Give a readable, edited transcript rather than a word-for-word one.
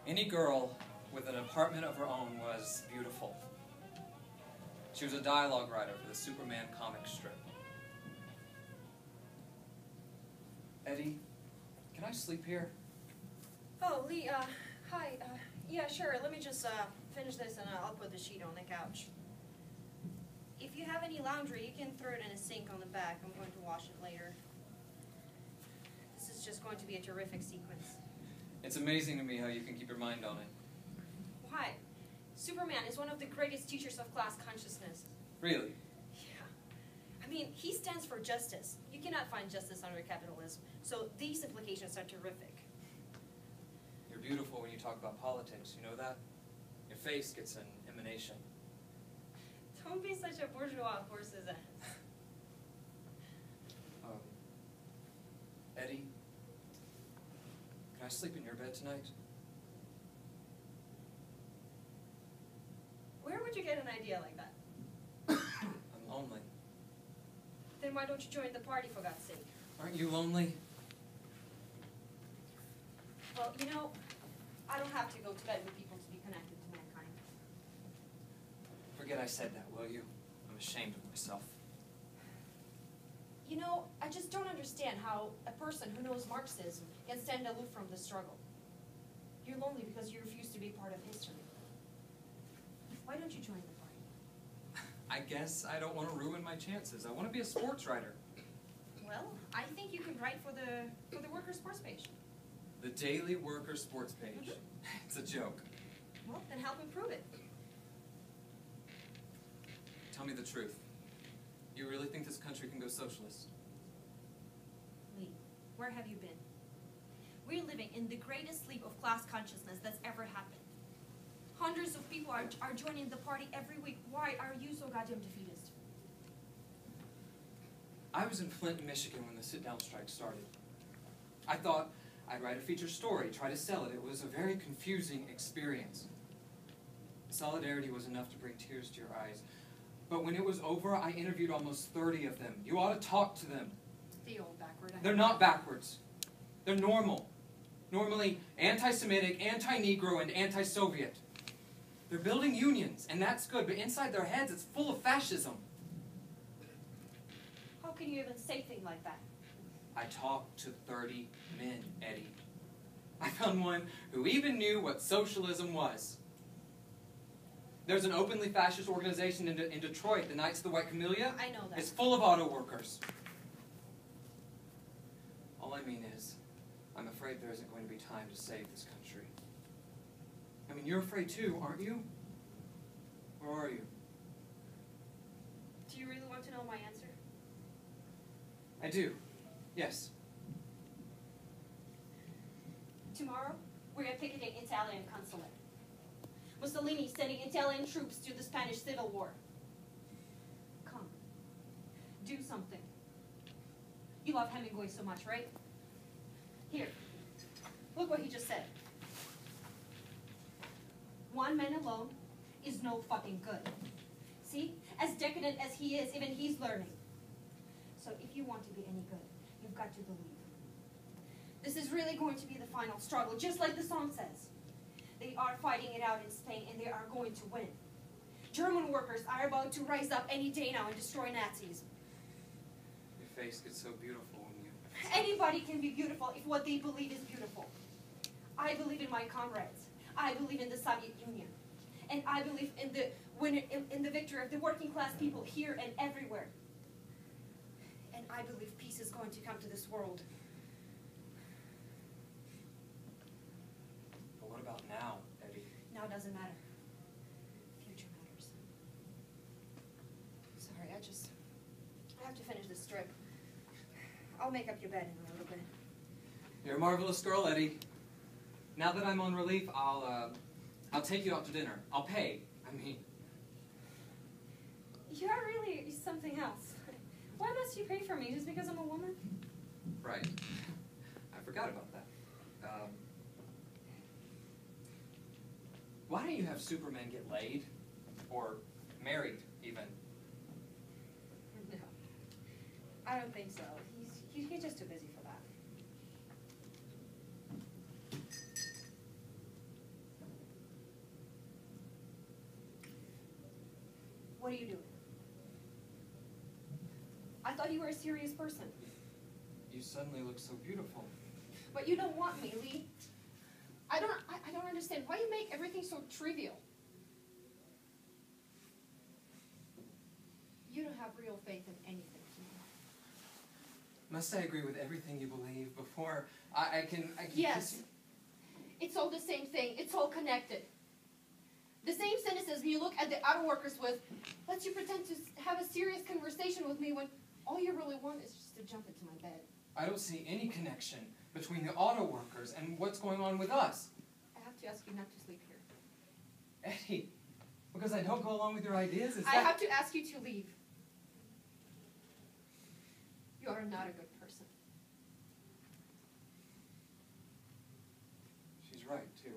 Any girl with an apartment of her own was beautiful. She was a dialogue writer for the Superman comic strip. Eddie, can I sleep here? Oh, Lee, hi. Yeah, sure. Let me just finish this and I'll put the sheet on the couch. If you have any laundry, you can throw it in a sink on the back. I'm going to wash it later. This is just going to be a terrific sequence. It's amazing to me how you can keep your mind on it. Why? Superman is one of the greatest teachers of class consciousness. Really? Yeah. I mean, he stands for justice. You cannot find justice under capitalism. So these implications are terrific. You're beautiful when you talk about politics, you know that? Your face gets an emanation. Don't be such a bourgeois horse's ass. Eddie, can I sleep in your bed tonight? Where would you get an idea like that? I'm lonely. Then why don't you join the party, for God's sake? Aren't you lonely? Well, you know, I don't have to go to bed with people to be connected to mankind. Forget I said that, will you? I'm ashamed of myself. You know, I just don't understand how a person who knows Marxism can stand aloof from the struggle. You're lonely because you refuse to be part of history. Why don't you join the party? I guess I don't want to ruin my chances. I want to be a sports writer. Well, I think you can write for the Worker Sports page. The Daily Worker Sports page. It's a joke. Well, then help improve it. Tell me the truth. You really think this country can go socialist? Lee, where have you been? We're living in the greatest sleep of class consciousness that's ever happened. Hundreds of people are joining the party every week. Why are you so goddamn defeatist? I was in Flint, Michigan when the sit-down strike started. I thought I'd write a feature story, try to sell it. It was a very confusing experience. Solidarity was enough to bring tears to your eyes. But when it was over, I interviewed almost 30 of them. You ought to talk to them. The old backward. They're not backwards. They're normal. Normally anti-Semitic, anti-Negro, and anti-Soviet. They're building unions, and that's good, but inside their heads, it's full of fascism. How can you even say things like that? I talked to 30 men, Eddie. I found one who even knew what socialism was. There's an openly fascist organization in Detroit, the Knights of the White Camellia. I know that. It's full of auto workers. All I mean is, I'm afraid there isn't going to be time to save this country. I mean, you're afraid too, aren't you? Or are you? Do you really want to know my answer? I do. Yes. Tomorrow, we're picketing Italian consulate. Mussolini sending Italian troops to the Spanish Civil War. Come. Do something. You love Hemingway so much, right? Here. Look what he just said. One man alone is no fucking good. See? As decadent as he is, even he's learning. So if you want to be any good, you've got to believe. This is really going to be the final struggle, just like the song says. They are fighting it out in Spain, and they are going to win. German workers are about to rise up any day now and destroy Nazis. Your face gets so beautiful when you... Anybody can be beautiful if what they believe is beautiful. I believe in my comrades. I believe in the Soviet Union. And I believe in the victory of the working class people here and everywhere. And I believe peace is going to come to this world. But what about now, Eddie? Now doesn't matter. Future matters. Sorry, I have to finish this strip. I'll make up your bed in a little bit. You're a marvelous girl, Eddie. Now that I'm on relief, I'll take you out to dinner. I'll pay. I mean... You're really something else. Why must you pay for me? Just because I'm a woman? Right. I forgot about that. Why don't you have Superman get laid? Or married, even? No. I don't think so. He's just too busy for that. What are you doing? I thought you were a serious person. You suddenly look so beautiful. But you don't want me, Lee. I don't understand. Why you make everything so trivial? You don't have real faith in anything. Must I agree with everything you believe before I can Yes. kiss you? It's all the same thing. It's all connected. The same cynicism you look at the auto workers with lets you pretend to have a serious conversation with me when all you really want is just to jump into my bed. I don't see any connection between the auto workers and what's going on with us. I have to ask you not to sleep here. Eddie, because I don't go along with your ideas, is I that... have to ask you to leave. You are not a good person. She's right, too.